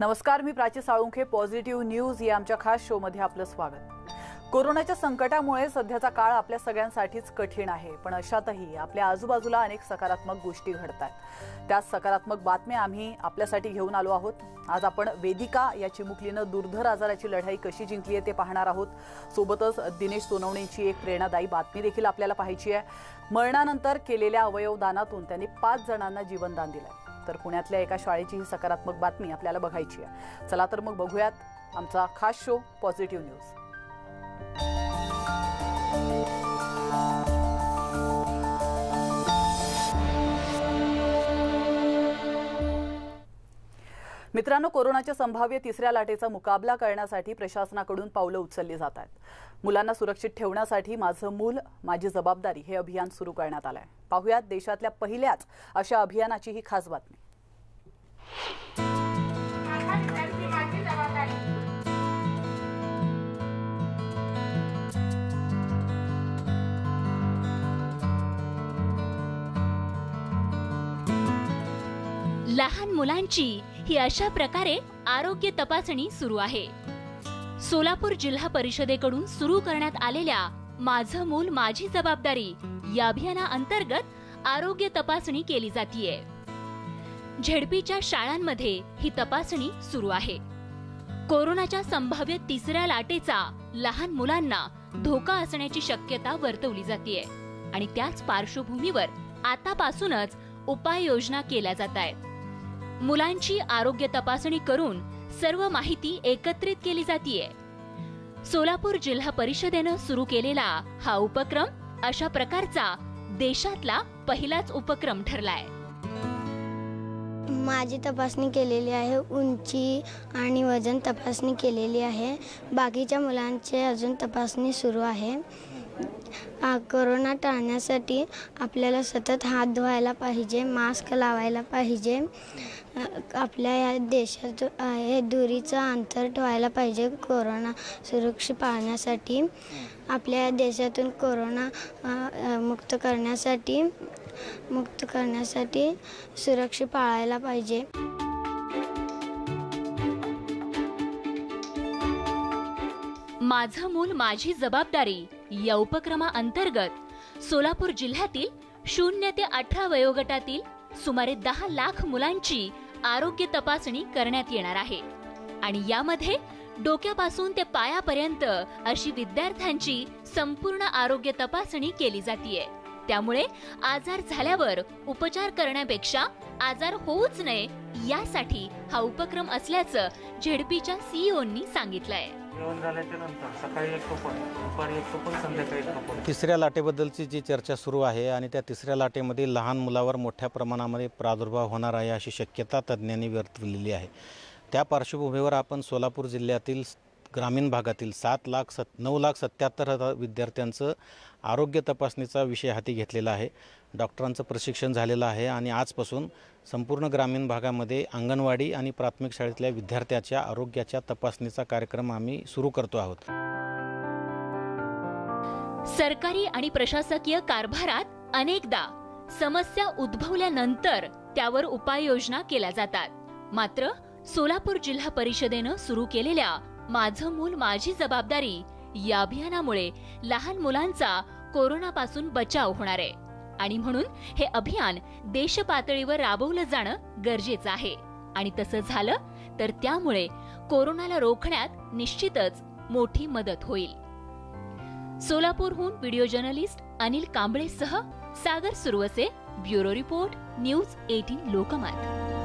नमस्कार, मी Prachi Salunkhe. Positive news या आमच्या खास शो मध्ये आपलं स्वागत. कोरोनाच्या संकटामुळे सध्याचा काळ आपल्या सगळ्यांसाठीच कठीण आहे, पण अशातही आपल्या आजूबाजूला अनेक सकारात्मक गोष्टी घडतात. त्याच सकारात्मक बातम्या आम्ही आपल्यासाठी घेऊन आलो आहोत. आज आपण वेदिका या चिमुकलीनं दुर्धर आजाराची लढाई कशी जिंकली आहे ते पाहणार आहोत. सोबतच दिनेश सोनवणेंची एक प्रेरणादायी बातमी देखील आपल्याला पाहायची आहे. मरणानंतर केलेल्या अवयवदानातून त्यांनी 5 जणांना जीवनदान दिलंय. तर पुण्यातल्या एका शाळेची ही सकारात्मक बातमी आपल्याला बघायची आहे. चला तर मग बघूयात आमचा खास शो पॉझिटिव्ह न्यूज. मित्रांनो, कोरोनाच्या संभाव्य तिसऱ्या लाटेचा मुकाबला करण्यासाठी प्रशासनाकडून पावलं उचलली जात आहेत. मुलांना सुरक्षित ठेवण्यासाठी माझं मूल माझी जबाबदारी हे अभियान सुरू करण्यात आलंय. पाहुयात देशातल्या पहिल्याच अशा अभियानाची ही खास बातमी. लहान मुलांची ही अशा प्रकारे आरोग्य तपासणी सुरू आहे. सोलापूर जिल्हा परिषदेकडून सुरू करण्यात आलेल्या माझं मूल माझी जबाबदारी या अभियानाअंतर्गत आरोग्य तपासणी केली जातीये. झेडपीच्या शाळांमध्ये ही तपासणी सुरू आहे. कोरोनाच्या संभाव्य तिसऱ्या लाटेचा लहान मुलांना धोका असण्याची शक्यता वर्तवली जातीये आणि त्याच पार्श्वभूमीवर आतापासूनच उपाययोजना केल्या जात आहेत. मुलांची आरोग्य तपासणी करून सर्व माहिती एकत्रित केली जातीये. सोलापूर जिल्हा परिषदेनं सुरू केलेला हा उपक्रम अशा प्रकारचा देशातला पहिलाच उपक्रम ठरलाय. माझी तपासणी केलेली आहे. उंची आणि वजन तपासणी केलेली आहे. बाकीच्या मुलांचे अजून तपासणी सुरू आहे. कोरोना टाळण्यासाठी आपल्याला सतत हात धुवायला पाहिजे, मास्क लावायला पाहिजे. आपल्या या देशात हे दुरीचं अंतर ठेवायला पाहिजे. कोरोना सुरक्षित पाळण्यासाठी आपल्या देशातून कोरोना मुक्त करण्यासाठी सुरक्षित पाळायला पाहिजे. माझं मूल माझी जबाबदारी या उपक्रमाअंतर्गत सोलापूर जिल्ह्यातील 0 ते 18 वयोगटातील सुमारे 10 लाख मुलांची आरोग्य तपासणी करण्यात येणार आहे आणि यामध्ये डोक्यापासून ते पायापर्यंत अशी विद्यार्थ्यांची संपूर्ण आरोग्य तपासणी केली जातीये. त्यामुळे आजार झाल्यावर उपचार करण्यापेक्षा आजार होऊच नये यासाठी हा उपक्रम असल्याचं झेडपीच्या सीईओंनी सांगितलंय. तिसऱ्या लाटेबद्दलची जी चर्चा सुरू आहे आणि त्या तिसऱ्या लाटेमध्ये लहान मुलावर मोठ्या प्रमाणामध्ये प्रादुर्भाव होणार आहे अशी शक्यता तज्ज्ञांनी वर्तवलेली आहे. त्या पार्श्वभूमीवर आपण सोलापूर जिल्ह्यातील ग्रामीण भागातील 9,77,000 विद्यार्थ्यांचं आरोग्य तपासणीचा विषय हाती घेतलेला आहे. डॉक्टरांचं प्रशिक्षण झालेलं आहे आणि आजपासून संपूर्ण ग्रामीण भागामध्ये अंगणवाडी आणि प्राथमिक शाळेतल्या विद्यार्थ्याच्या आरोग्याच्या तपासणीचा कार्यक्रम आम्ही सुरू करतो आहोत. सरकारी आणि प्रशासकीय कारभारात अनेकदा समस्या उद्भवल्यानंतर त्यावर उपाययोजना केल्या जातात. मात्र सोलापूर जिल्हा परिषदेनं सुरू केलेल्या माझं मूल माझी जबाबदारी या अभियानामुळे लहान मुलांचा कोरोनापासून बचाव होणार आहे आणि म्हणून हे अभियान देशपातळीवर राबवलं जाणं गरजेचं आहे. आणि तसं झालं तर त्यामुळे कोरोनाला रोखण्यात निश्चितच मोठी मदत होईल. सोलापूरहून व्हिडिओ जर्नलिस्ट अनिल कांबळेसह Sagar Suravase, bureau report, news 18 Lokmat.